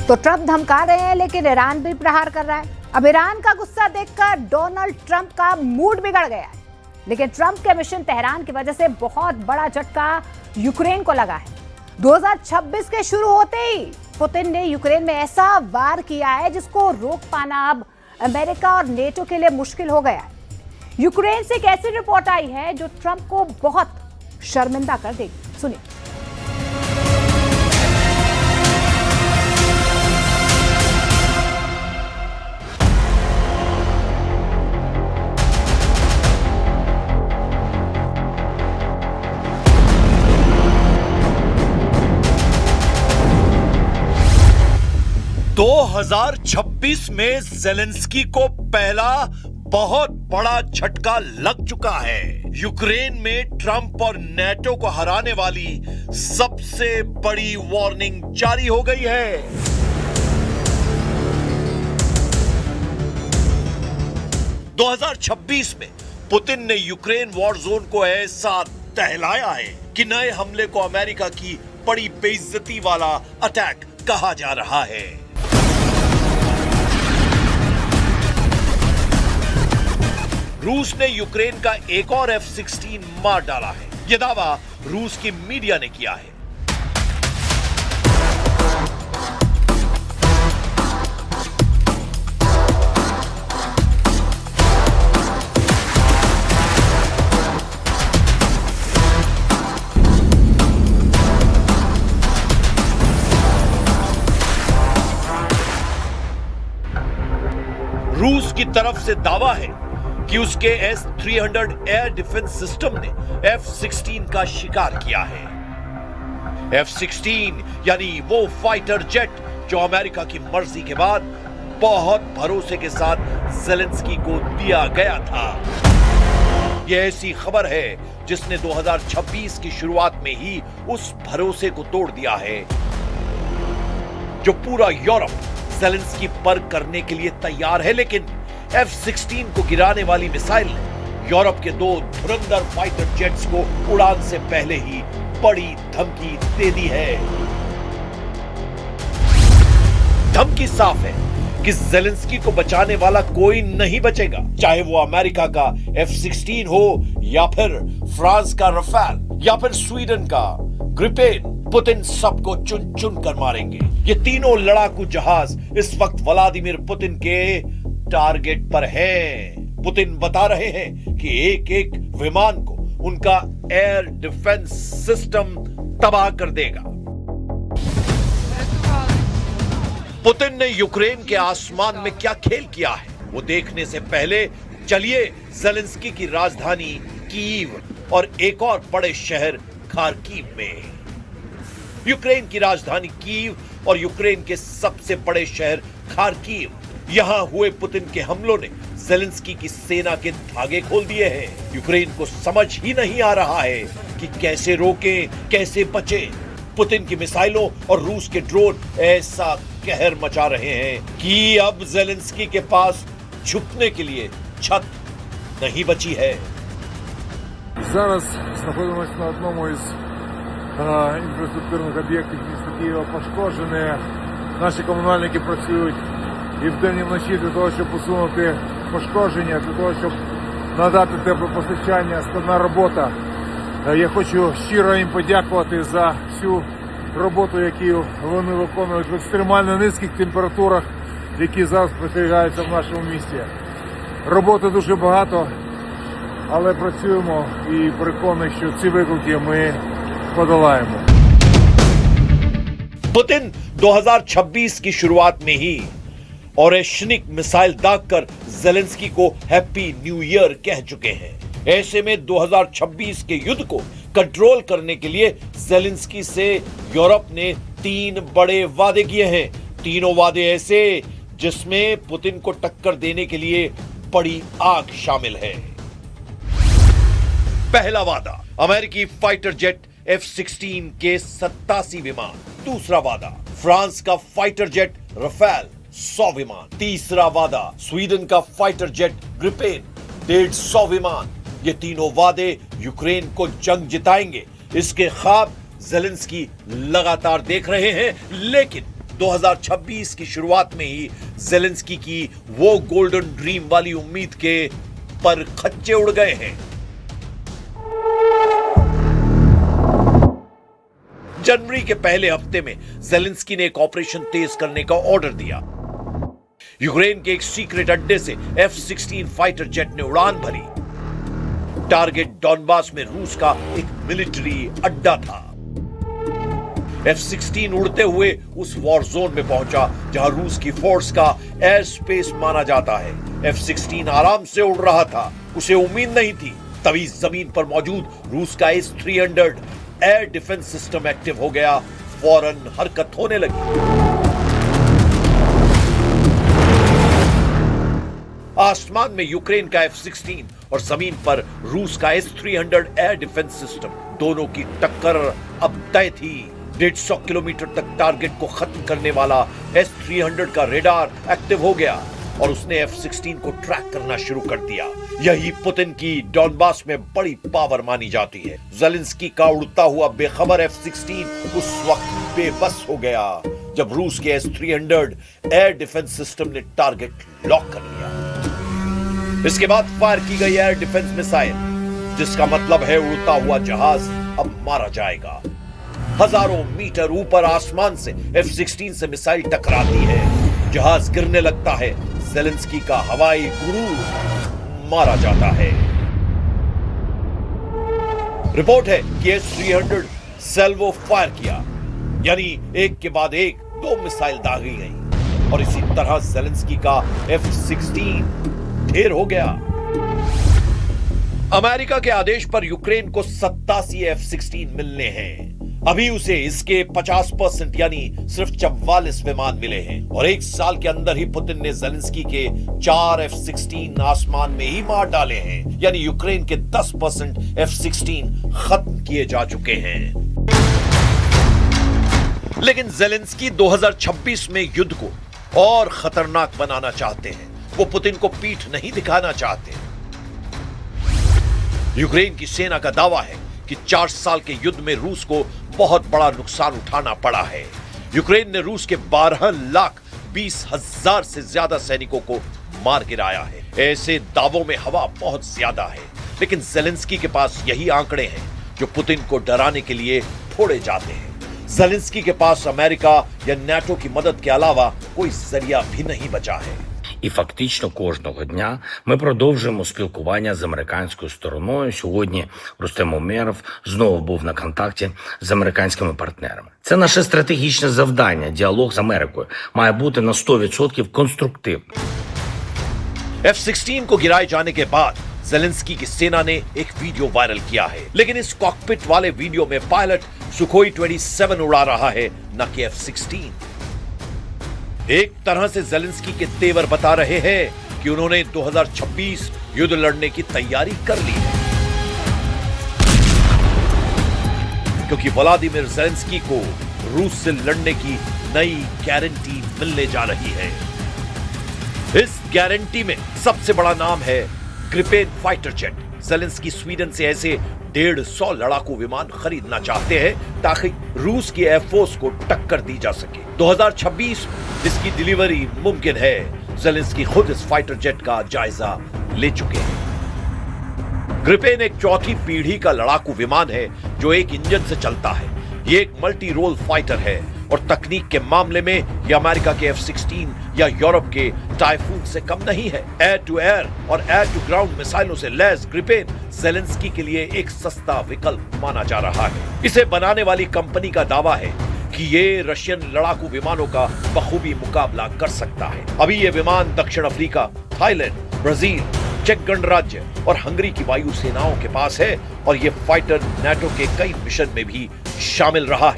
तो ट्रंप धमका रहे हैं, लेकिन ईरान भी प्रहार कर रहा है। अब ईरान का गुस्सा देखकर डोनाल्ड ट्रंप का मूड बिगड़ गया है, लेकिन ट्रंप के मिशन तेहरान की वजह से बहुत बड़ा झटका यूक्रेन को लगा है। 2026 के शुरू होते ही पुतिन ने यूक्रेन में ऐसा वार किया है जिसको रोक पाना अब अमेरिका और नेटो के लिए मुश्किल हो गया है। यूक्रेन से एक ऐसी रिपोर्ट आई है जो ट्रंप को बहुत शर्मिंदा कर देगी। सुनिए। दो 2026 में ज़ेलेंस्की को पहला बहुत बड़ा झटका लग चुका है। यूक्रेन में ट्रंप और नेटो को हराने वाली सबसे बड़ी वार्निंग जारी हो गई है। दो 2026 में पुतिन ने यूक्रेन वॉर जोन को ऐसा दहलाया है कि नए हमले को अमेरिका की बड़ी बेइज्जती वाला अटैक कहा जा रहा है। रूस ने यूक्रेन का एक और F-16 मार डाला है। यह दावा रूस की मीडिया ने किया है। रूस की तरफ से दावा है कि उसके S-300 एयर डिफेंस सिस्टम ने F-16 का शिकार किया है। F-16 यानी वो फाइटर जेट जो अमेरिका की मर्जी के बाद बहुत भरोसे के साथ ज़ेलेंस्की को दिया गया था। यह ऐसी खबर है जिसने 2026 की शुरुआत में ही उस भरोसे को तोड़ दिया है जो पूरा यूरोप ज़ेलेंस्की पर करने के लिए तैयार है। लेकिन F-16 को गिराने वाली मिसाइल ने यूरोप के दो धुरंधर फाइटर जेट्स को उड़ान से पहले ही बड़ी धमकी दे दी है। धमकी साफ है कि ज़ेलेंस्की को बचाने वाला कोई नहीं बचेगा, चाहे वो अमेरिका का F-16 हो या फिर फ्रांस का रफाल या फिर स्वीडन का ग्रिपेन। पुतिन सबको चुन चुन कर मारेंगे। ये तीनों लड़ाकू जहाज इस वक्त व्लादिमीर पुतिन के टारगेट पर हैं। पुतिन बता रहे हैं कि एक एक विमान को उनका एयर डिफेंस सिस्टम तबाह कर देगा। पुतिन ने यूक्रेन के आसमान में क्या खेल किया है वो देखने से पहले चलिए ज़ेलेंस्की की राजधानी कीव और एक और बड़े शहर खार्किव में। यूक्रेन की राजधानी कीव और यूक्रेन के सबसे बड़े शहर खार्किव, यहां हुए पुतिन के हमलों ने ज़ेलेंस्की की सेना के धागे खोल दिए हैं। यूक्रेन को समझ ही नहीं आ रहा है कि कैसे रोकें, कैसे बचें। पुतिन की मिसाइलों और रूस के ड्रोन ऐसा कहर मचा रहे हैं कि अब ज़ेलेंस्की के पास छुपने के लिए छत नहीं बची है। Зараз знаходимося на одному із інфраструктурних об'єктів міста Києва. Пошкоджені. Наші комунальники працюють і вдень, і вночі для того, щоб усунути пошкодження, для того, щоб надати теплопостачання. Складна робота. Я хочу щиро їм подякувати за всю роботу, яку вони виконують в екстремально низьких температурах, які зараз спостерігаються в нашому місті. Роботи дуже багато, але працюємо і переконані, що ці виклики ми подолаємо. पुतिन 2026 की शुरुआत में ही ओरेशनिक मिसाइल दागकर ज़ेलेंस्की को हैप्पी न्यू ईयर कह चुके हैं। ऐसे में 2026 के युद्ध को कंट्रोल करने के लिए ज़ेलेंस्की से यूरोप ने 3 बड़े वादे किए हैं। तीनों वादे ऐसे जिसमें पुतिन को टक्कर देने के लिए बड़ी आग शामिल है। पहला वादा, अमेरिकी फाइटर जेट F-16 के 87 विमान। दूसरा वादा, फ्रांस का फाइटर जेट रफाल 100 विमान। तीसरा वादा, स्वीडन का फाइटर जेट ग्रिपेन 150 विमान। ये तीनों वादे यूक्रेन को जंग जिताएंगे, इसके ख्वाब ज़ेलेंस्की लगातार देख रहे हैं। लेकिन 2026 की शुरुआत में ही ज़ेलेंस्की की वो गोल्डन ड्रीम वाली उम्मीद के पर खच्चे उड़ गए हैं। जनवरी के पहले हफ्ते में ज़ेलेंस्की ने एक ऑपरेशन तेज करने का ऑर्डर दिया। यूक्रेन के एक सीक्रेट अड्डे से F-16 फाइटर जेट ने उड़ान भरी। टारगेट डॉनबास में रूस का एक मिलिट्री अड्डा था। F-16 उड़ते हुए उस वॉर जोन में पहुंचा जहां रूस की फोर्स का एयर स्पेस माना जाता है। F-16 आराम से उड़ रहा था, उसे उम्मीद नहीं थी। तभी जमीन पर मौजूद रूस का S-300 air defence system active हो गया। फौरन हरकत होने लगी। आसमान में यूक्रेन का F-16 और जमीन पर रूस का S-300 एयर डिफेंस सिस्टम, दोनों की टक्कर अब तय थी। 150 किलोमीटर तक टारगेट को खत्म करने वाला S-300 का रेडार एक्टिव हो गया और उसने F-16 को ट्रैक करना शुरू कर दिया। यही पुतिन की डॉनबास में बड़ी पावर मानी जाती है। ज़ेलेंस्की का उड़ता हुआ बेखबर F-16 उस वक्त बेबस हो गया जब रूस के S-300 एयर डिफेंस सिस्टम ने टारगेट लॉक कर लिया। इसके बाद फायर की गई एयर डिफेंस मिसाइल, जिसका मतलब है उड़ता हुआ जहाज अब मारा जाएगा। हजारों मीटर ऊपर आसमान से F-16 से मिसाइल टकराती है, जहाज गिरने लगता है। ज़ेलेंस्की का हवाई गुरूर मारा जाता है। रिपोर्ट है कि S-300 सेल्वो फायर किया, यानी एक के बाद एक 2 मिसाइल दागी गई और इसी तरह ज़ेलेंस्की का F-16 ढेर हो गया। अमेरिका के आदेश पर यूक्रेन को 87 F-16 मिलने हैं। अभी उसे इसके 50% यानी सिर्फ 44 विमान मिले हैं और एक साल के अंदर ही पुतिन ने ज़ेलेंस्की के 4 F-16 आसमान में ही मार डाले हैं, यानी यूक्रेन के 10% F-16 खत्म किए जा चुके हैं। लेकिन ज़ेलेंस्की 2026 में युद्ध को और खतरनाक बनाना चाहते हैं। वो पुतिन को पीठ नहीं दिखाना चाहते। यूक्रेन की सेना का दावा है कि 4 साल के युद्ध में रूस को बहुत बड़ा नुकसान उठाना पड़ा है। यूक्रेन ने रूस के 12,20,000 से ज्यादा सैनिकों को मार गिराया है। ऐसे दावों में हवा बहुत ज्यादा है, लेकिन ज़ेलेंस्की के पास यही आंकड़े हैं जो पुतिन को डराने के लिए फोड़े जाते हैं। ज़ेलेंस्की के पास अमेरिका या नाटो की मदद के अलावा कोई जरिया भी नहीं बचा है। І фактично кожного дня ми продовжуємо спілкування з американською стороною. Сьогодні Рустем Умєров знову був на контакті з американськими партнерами. Це наше стратегічне завдання. Діалог з Америкою має бути на 100% конструктивним. F-16 को गिराए जाने के बाद ज़ेलेंस्की की सेना ने एक वीडियो वायरल किया है, लेकिन इस कॉकपिट वाले वीडियो में पायलट सुखोई 27 उड़ा रहा है, न कि F-16। एक तरह से ज़ेलेंस्की के तेवर बता रहे हैं कि उन्होंने 2026 युद्ध लड़ने की तैयारी कर ली है, क्योंकि व्लादिमीर ज़ेलेंस्की को रूस से लड़ने की नई गारंटी मिलने जा रही है। इस गारंटी में सबसे बड़ा नाम है Gripen fighter jet. Zelensky Sweden से ऐसे 150 लड़ाकू विमान खरीदना चाहते हैं ताकि रूस की एयरफोर्स को टक्कर दी जा सके। 2026 इसकी डिलीवरी मुमकिन है। ज़ेलेंस्की खुद इस फाइटर जेट का जायजा ले चुके हैं। ग्रिपेन एक चौथी पीढ़ी का लड़ाकू विमान है जो एक इंजन से चलता है। ये एक मल्टी रोल फाइटर है और तकनीक के मामले में ये अमेरिका के F-16 या यूरोप के टाइफून से कम नहीं है। एयर टू एयर और एयर टू ग्राउंड मिसाइलों से लैस ग्रिपेन ज़ेलेंस्की के लिए एक सस्ता विकल्प माना जा रहा है। इसे बनाने वाली कंपनी का दावा है कि ये रशियन लड़ाकू विमानों का बखूबी मुकाबला कर सकता है। अभी ये विमान दक्षिण अफ्रीका, थाईलैंड, ब्राजील, चेक गणराज्य और हंगरी की वायु सेनाओं के पास है और ये फाइटर नाटो के कई मिशन में भी शामिल रहा है।